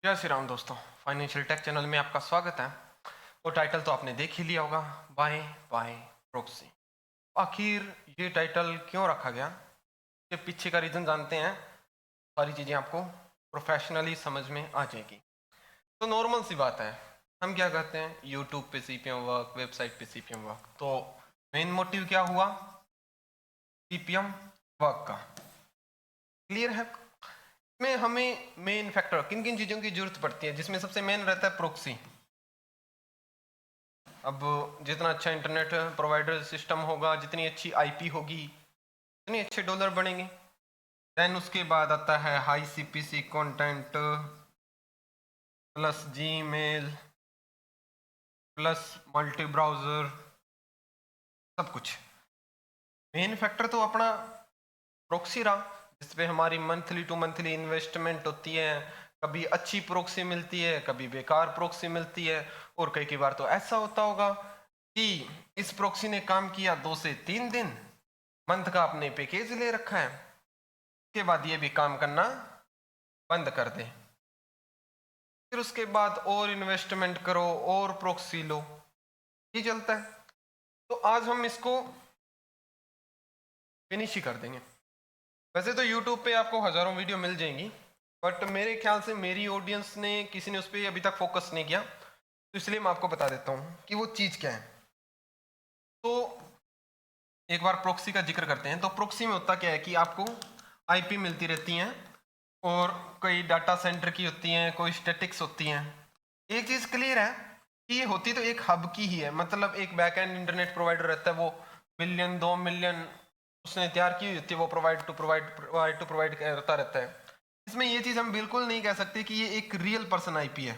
जय श्री राम दोस्तों, financial take channel में आपका स्वागत है। और टाइटल तो आपने देख ही लिया होगा, बाय बाय प्रॉक्सी। आखिर ये टाइटल क्यों रखा गया, के पीछे का रीज़न जानते हैं। सारी चीज़ें आपको प्रोफेशनली समझ में आ जाएगी। तो नॉर्मल सी बात है, हम क्या कहते हैं, यूट्यूब पे सीपीएम वर्क, वेबसाइट पे सीपीएम वर्क। तो मेन मोटिव क्या हुआ, सीपीएम वर्क का। क्लियर है। में हमें मेन फैक्टर किन किन चीज़ों की जरूरत पड़ती है, जिसमें सबसे मेन रहता है प्रोक्सी। अब जितना अच्छा इंटरनेट प्रोवाइडर सिस्टम होगा, जितनी अच्छी आईपी होगी, उतने अच्छे डॉलर बनेंगे। देन उसके बाद आता है high CPC content plus Gmail plus multi browser, सब कुछ। मेन फैक्टर तो अपना प्रोक्सी रहा, जिसपे हमारी मंथली टू मंथली इन्वेस्टमेंट होती है। कभी अच्छी प्रोक्सी मिलती है, कभी बेकार प्रोक्सी मिलती है। और कई कई बार तो ऐसा होता होगा कि इस प्रोक्सी ने काम किया 2 से 3 दिन, मंथ का आपने पैकेज ले रखा है, उसके बाद ये भी काम करना बंद कर दे। फिर उसके बाद और इन्वेस्टमेंट करो और प्रोक्सी लो, ये चलता है। तो आज हम इसको फिनिश ही कर देंगे। वैसे तो यूट्यूब पे आपको हज़ारों वीडियो मिल जाएंगी, बट मेरे ख्याल से मेरी ऑडियंस ने किसी ने उस पर अभी तक फोकस नहीं किया, तो इसलिए मैं आपको बता देता हूँ कि वो चीज़ क्या है। तो एक बार प्रोक्सी का जिक्र करते हैं। तो प्रोक्सी में होता क्या है कि आपको आईपी मिलती रहती हैं, और कई डाटा सेंटर की होती हैं, कोई स्टैटिक्स होती हैं। एक चीज़ क्लियर है कि ये होती तो एक हब की ही है, मतलब एक बैक एंड इंटरनेट प्रोवाइडर रहता है, वो मिलियन 2 मिलियन उसने तैयार की हुई होती है, वो प्रोवाइड करता रहता है। इसमें ये चीज़ हम बिल्कुल नहीं कह सकते कि ये एक रियल पर्सन आईपी है।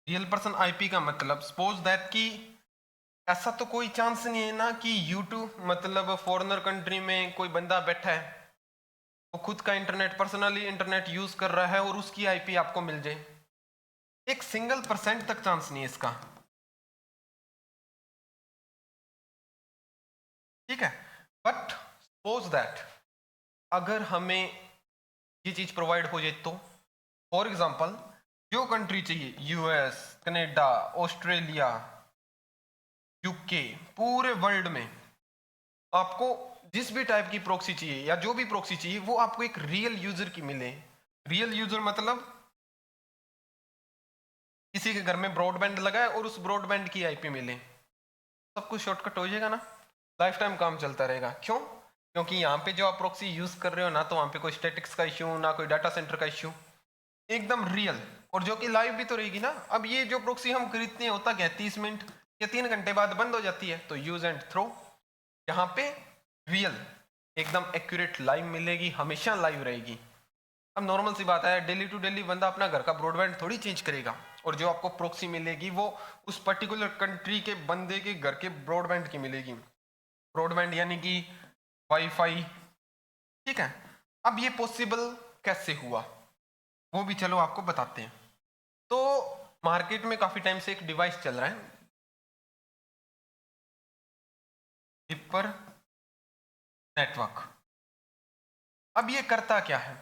रियल पर्सन आईपी का मतलब सपोज दैट कि ऐसा तो कोई चांस नहीं है ना कि यूट्यूब मतलब फॉरेनर कंट्री में कोई बंदा बैठा है, वो खुद का इंटरनेट पर्सनली इंटरनेट यूज कर रहा है और उसकी आईपी आपको मिल जाए। एक सिंगल % तक चांस नहीं है इसका। ठीक है। बट सपोज दैट अगर हमें ये चीज प्रोवाइड हो जाए, तो फॉर एग्जांपल जो कंट्री चाहिए, यूएस, कनाडा, ऑस्ट्रेलिया, यूके, पूरे वर्ल्ड में आपको जिस भी टाइप की प्रॉक्सी चाहिए या जो भी प्रॉक्सी चाहिए, वो आपको एक रियल यूजर की मिले। रियल यूजर मतलब किसी के घर में ब्रॉडबैंड लगा है और उस ब्रॉडबैंड की आईपी मिले, सब कुछ शॉर्टकट हो जाएगा ना, लाइफ टाइम काम चलता रहेगा। क्यों? क्योंकि यहाँ पे जो आप प्रॉक्सी यूज कर रहे हो ना, तो वहाँ पे कोई स्टैटिक्स का इश्यू, ना कोई डाटा सेंटर का इश्यू, एकदम रियल, और जो कि लाइव भी तो रहेगी ना। अब ये जो प्रॉक्सी हम खरीदते हैं, होता क्या है, 30 मिनट या 3 घंटे बाद बंद हो जाती है, तो यूज एंड थ्रो। यहाँ पे रियल एकदम एक्यूरेट लाइव मिलेगी, हमेशा लाइव रहेगी। अब नॉर्मल सी बात है, डेली टू डेली बंदा अपना घर का ब्रॉडबैंड थोड़ी चेंज करेगा, और जो आपको प्रॉक्सी मिलेगी वो उस पर्टिकुलर कंट्री के बंदे के घर के ब्रॉडबैंड की मिलेगी। ब्रॉडबैंड यानी कि वाईफाई। ठीक है। अब ये पॉसिबल कैसे हुआ, वो भी चलो आपको बताते हैं। तो मार्केट में काफी टाइम से एक डिवाइस चल रहा है, जिपर नेटवर्क। अब ये करता क्या है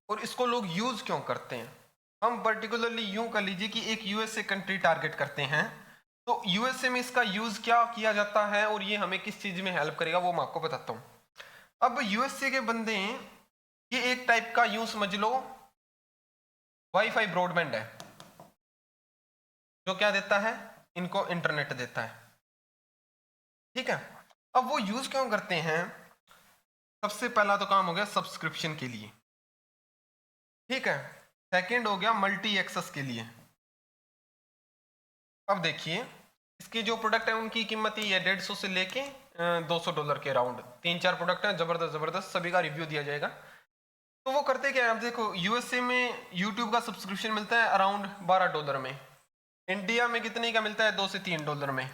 और इसको लोग यूज क्यों करते हैं। हम पर्टिकुलरली यूं कर लीजिए कि एक यूएसए कंट्री टारगेट करते हैं, तो यूएसए में इसका यूज क्या किया जाता है और ये हमें किस चीज में हेल्प करेगा, वो मैं आपको बताता हूँ। अब यूएसए के बंदे, ये एक टाइप का यूं समझ लो वाईफाई ब्रॉडबैंड है, जो क्या देता है, इनको इंटरनेट देता है। ठीक है। अब वो यूज क्यों करते हैं, सबसे पहला तो काम हो गया सब्सक्रिप्शन के लिए। ठीक है। सेकंड हो गया मल्टी एक्सेस के लिए। अब देखिए, इसके जो प्रोडक्ट है उनकी कीमत ही है 150 से लेके $200 के अराउंड। 3-4 प्रोडक्ट हैं, जबरदस्त जबरदस्त, सभी का रिव्यू दिया जाएगा। तो वो करते क्या है, अब देखो यूएसए में यूट्यूब का सब्सक्रिप्शन मिलता है अराउंड $12 में। इंडिया में कितने का मिलता है, $2 से $3 में।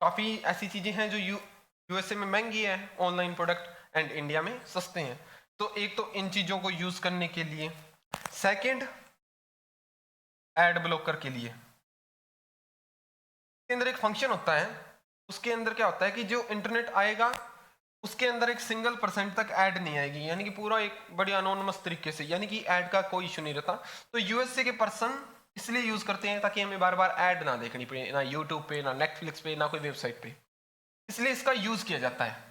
काफ़ी ऐसी चीज़ें हैं जो यूएसए में महंगी है ऑनलाइन प्रोडक्ट, एंड इंडिया में सस्ते हैं। तो एक तो इन चीज़ों को यूज़ करने के लिए, सेकंड एड ब्लॉकर के लिए। के अंदर एक फंक्शन होता है, उसके अंदर क्या होता है कि जो इंटरनेट आएगा उसके अंदर एक सिंगल % तक ऐड नहीं आएगी, यानी कि पूरा एक बड़ी अनोनिमस तरीके से, यानी कि ऐड का कोई इशू नहीं रहता। तो यूएसए के पर्सन इसलिए यूज करते हैं ताकि हमें बार बार ऐड ना देखनी पड़े, ना यूट्यूब पे, ना नेटफ्लिक्स पे, ना कोई वेबसाइट पे, इसलिए इसका यूज किया जाता है।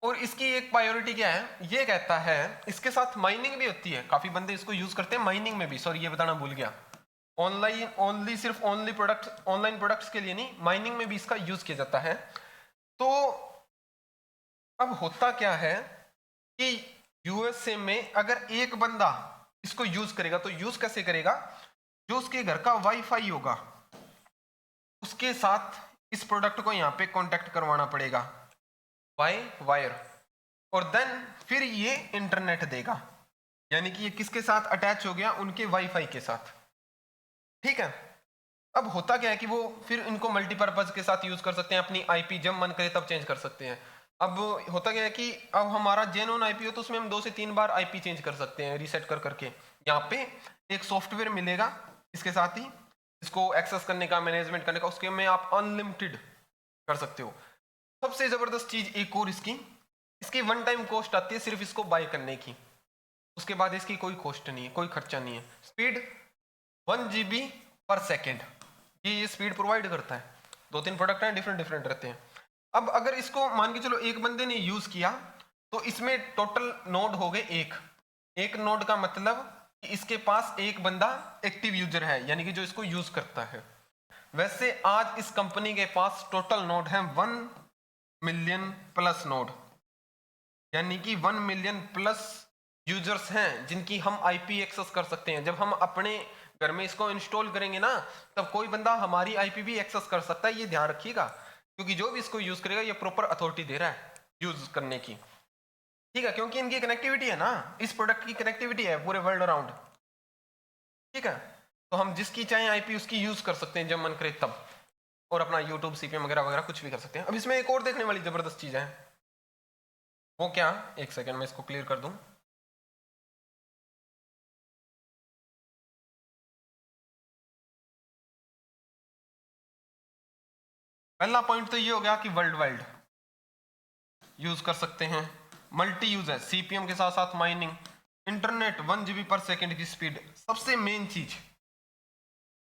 और इसकी एक प्रायोरिटी क्या है, ये कहता है इसके साथ माइनिंग भी होती है, काफी बंदे इसको यूज करते हैं माइनिंग में भी, सॉरी ये बताना भूल गया, ऑनलाइन ओनली सिर्फ ओनली प्रोडक्ट ऑनलाइन प्रोडक्ट्स के लिए नहीं, माइनिंग में भी इसका यूज किया जाता है। तो अब होता क्या है कि यूएसए में अगर एक बंदा इसको यूज करेगा तो यूज कैसे करेगा, जो उसके घर का वाईफाई होगा उसके साथ इस प्रोडक्ट को यहाँ पे कांटेक्ट करवाना पड़ेगा बाय वायर, और देन फिर ये इंटरनेट देगा, यानी कि ये किसके साथ अटैच हो गया, उनके वाईफाई के साथ। ठीक है, अब होता क्या है कि वो फिर इनको मल्टीपर्पज के साथ यूज कर सकते हैं, अपनी आईपी जब मन करे तब चेंज कर सकते हैं। अब होता क्या है कि अब हमारा जेन्युइन आईपी हो तो उसमें हम 2 से 3 बार आईपी चेंज कर सकते हैं रीसेट कर करके। यहाँ पे एक सॉफ्टवेयर मिलेगा इसके साथ ही, इसको एक्सेस करने का, मैनेजमेंट करने का, उसके में आप अनलिमिटेड कर सकते हो। सबसे जबरदस्त चीज एक और इसकी वन टाइम कॉस्ट आती है सिर्फ इसको बाय करने की, उसके बाद इसकी कोई कॉस्ट नहीं है, कोई खर्चा नहीं है। स्पीड 1 GB पर सेकेंड ये स्पीड प्रोवाइड करता है। 2-3 प्रोडक्ट हैं, डिफरेंट डिफरेंट रहते हैं। अब अगर इसको मान के चलो एक बंदे ने यूज किया तो इसमें टोटल नोड हो गए एक नोड का मतलब कि इसके पास एक बंदा एक्टिव यूजर है, यानी कि जो इसको यूज करता है। वैसे आज इस कंपनी के पास टोटल नोड है 1 मिलियन प्लस नोड, यानी कि 1 मिलियन प्लस यूजर्स हैं जिनकी हम आईपी एक्सेस कर सकते हैं। जब हम अपने घर में इसको इंस्टॉल करेंगे ना, तब कोई बंदा हमारी आईपी भी एक्सेस कर सकता है, ये ध्यान रखिएगा, क्योंकि जो भी इसको यूज करेगा ये प्रॉपर अथॉरिटी दे रहा है यूज करने की। ठीक है, क्योंकि इनकी कनेक्टिविटी है ना, इस प्रोडक्ट की कनेक्टिविटी है पूरे वर्ल्ड अराउंड। ठीक है, तो हम जिसकी चाहे आईपी उसकी यूज कर सकते हैं जब मन करे तब, और अपना यूट्यूब सीपीएम वगैरह वगैरह कुछ भी कर सकते हैं। अब इसमें एक और देखने वाली जबरदस्त चीज है, वो क्या, एक सेकेंड में इसको क्लियर कर दूं। पहला पॉइंट तो ये हो गया कि वर्ल्ड वाइड यूज कर सकते हैं, मल्टी यूज है, सीपीएम के साथ साथ माइनिंग, इंटरनेट 1 GB पर सेकेंड की स्पीड। सबसे मेन चीज,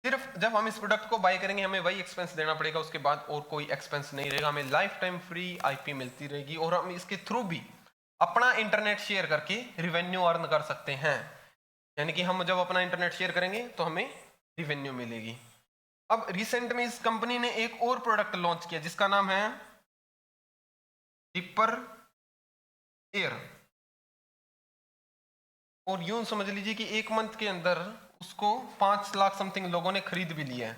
सिर्फ जब हम इस प्रोडक्ट को बाय करेंगे हमें वही एक्सपेंस देना पड़ेगा, उसके बाद और कोई एक्सपेंस नहीं रहेगा, हमें लाइफ टाइम फ्री आईपी मिलती रहेगी, और हम इसके थ्रू भी अपना इंटरनेट शेयर करके रिवेन्यू अर्न कर सकते हैं। यानी कि हम जब अपना इंटरनेट शेयर करेंगे तो हमें रिवेन्यू मिलेगी। अब रिसेंट में इस कंपनी ने एक और प्रोडक्ट लॉन्च किया जिसका नाम है डिपर एयर, और यूं समझ लीजिए कि 1 मंथ के अंदर उसको 5 लाख समथिंग लोगों ने खरीद भी लिया है।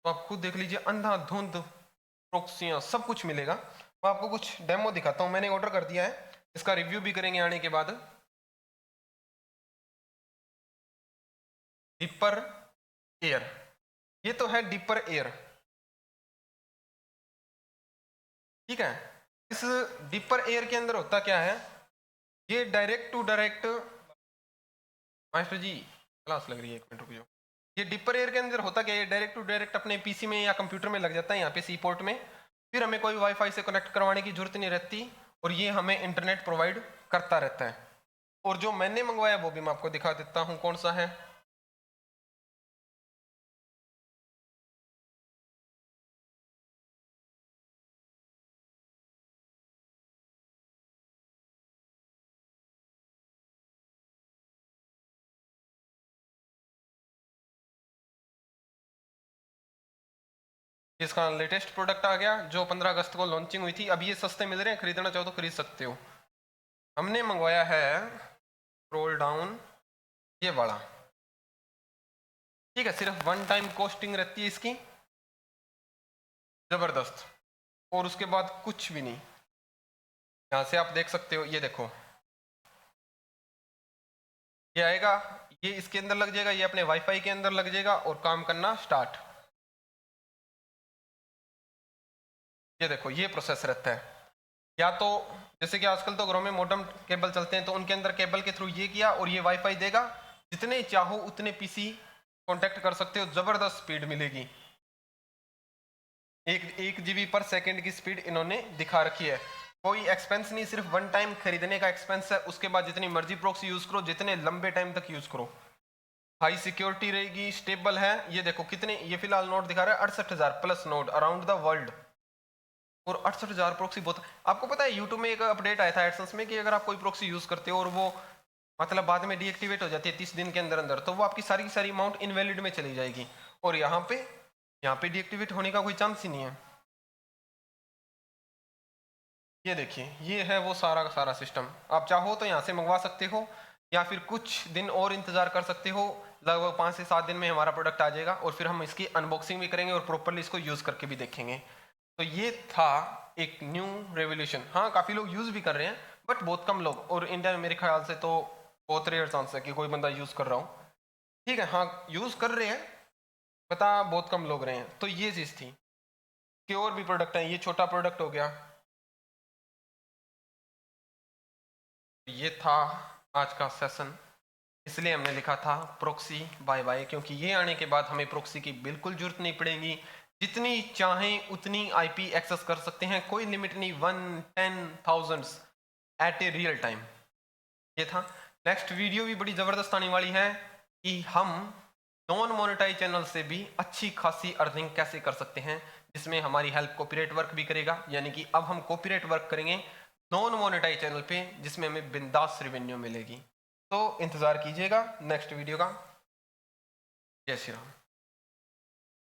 तो आप खुद देख लीजिए, अंधाधुंध प्रॉक्सियां सब कुछ मिलेगा। मैं आपको कुछ डेमो दिखाता हूं, मैंने ऑर्डर कर दिया है, इसका रिव्यू भी करेंगे आने के बाद। डिपर एयर, ये तो है डिपर एयर। ठीक है, इस डिपर एयर के अंदर होता क्या है, ये direct to direct, master ji class लग रही है, 1 मिनट रुक जाओ। ये डिपर एयर के अंदर होता क्या है, ये डायरेक्ट टू डायरेक्ट अपने पीसी में या कंप्यूटर में लग जाता है, यहाँ पे सी पोर्ट में, फिर हमें कोई वाईफाई से कनेक्ट करवाने की जरूरत नहीं रहती, और ये हमें इंटरनेट प्रोवाइड करता रहता है। और जो मैंने मंगवाया वो भी मैं आपको दिखा देता हूँ कौन सा है। इसका लेटेस्ट प्रोडक्ट आ गया जो 15 अगस्त को लॉन्चिंग हुई थी, अब ये सस्ते मिल रहे हैं, खरीदना चाहो तो खरीद सकते हो। हमने मंगवाया है स्क्रॉल डाउन ये वाला। ठीक है, सिर्फ 1 टाइम कॉस्टिंग रहती है इसकी, जबरदस्त, और उसके बाद कुछ भी नहीं। यहां से आप देख सकते हो, ये देखो ये आएगा, ये इसके अंदर लग जाएगा, ये अपने वाईफाई के अंदर लग जाएगा और काम करना स्टार्ट। ये देखो ये प्रोसेस रहता है, या तो जैसे कि आजकल तो घरों में मॉडेम केबल चलते हैं, तो उनके अंदर केबल के थ्रू ये किया और ये वाईफाई देगा, जितने चाहो उतने पीसी कांटेक्ट कर सकते हो, जबरदस्त स्पीड मिलेगी। 1 GB पर सेकेंड की स्पीड इन्होंने दिखा रखी है। कोई एक्सपेंस नहीं, सिर्फ वन टाइम खरीदने का एक्सपेंस है। उसके बाद जितनी मर्जी प्रॉक्सी यूज करो, जितने लंबे टाइम तक यूज करो, हाई सिक्योरिटी रहेगी, स्टेबल है। ये देखो कितने, ये फिलहाल नोट दिखा रहा है 68,000 plus node around the world, और 68,000 प्रॉक्सी बहुत। आपको पता है यूट्यूब में एक अपडेट आया था एडसेंस में कि अगर आप कोई प्रॉक्सी यूज करते हो और वो मतलब बाद में डीएक्टिवेट हो जाती है 30 दिन के अंदर अंदर, तो वो आपकी सारी की सारी अमाउंट इनवैलिड में चली जाएगी। और यहाँ पे डीएक्टिवेट होने का कोई चांस ही नहीं है। ये देखिए, ये है वो सारा का सारा सिस्टम। आप चाहो तो यहाँ से मंगवा सकते हो, या फिर कुछ दिन और इंतजार कर सकते हो। लगभग 5 से 7 दिन में हमारा प्रोडक्ट आ जाएगा, और फिर हम इसकी अनबॉक्सिंग भी करेंगे और प्रॉपरली इसको यूज करके भी देखेंगे। तो ये था एक न्यू रेवोल्यूशन। हाँ, काफी लोग यूज भी कर रहे हैं, बट बहुत कम लोग, और इंडिया में मेरे ख्याल से तो बहुत रेयर चांस है कि कोई बंदा यूज कर रहा हो। ठीक है, हाँ यूज कर रहे हैं, पता बहुत कम लोग रहे हैं। तो ये चीज थी कि और भी प्रोडक्ट हैं। ये छोटा प्रोडक्ट हो गया। ये था आज का सेशन, इसलिए हमने लिखा था प्रॉक्सी बाय बाय, क्योंकि ये आने के बाद हमें प्रॉक्सी की बिल्कुल जरूरत नहीं पड़ेगी। जितनी चाहें उतनी आईपी एक्सेस कर सकते हैं, कोई लिमिट नहीं, 1, 10, thousands at a real time. ये था। नेक्स्ट वीडियो भी बड़ी जबरदस्त आने वाली है कि हम नॉन मोनेटाइज चैनल से भी अच्छी खासी अर्निंग कैसे कर सकते हैं, जिसमें हमारी हेल्प कॉपीराइट वर्क भी करेगा। यानी कि अब हम कॉपीराइट वर्क करेंगे नॉन मोनेटाइज चैनल पे, जिसमें हमें बिंदास रेवेन्यू मिलेगी। तो इंतजार कीजिएगा नेक्स्ट वीडियो का। जय श्री राम।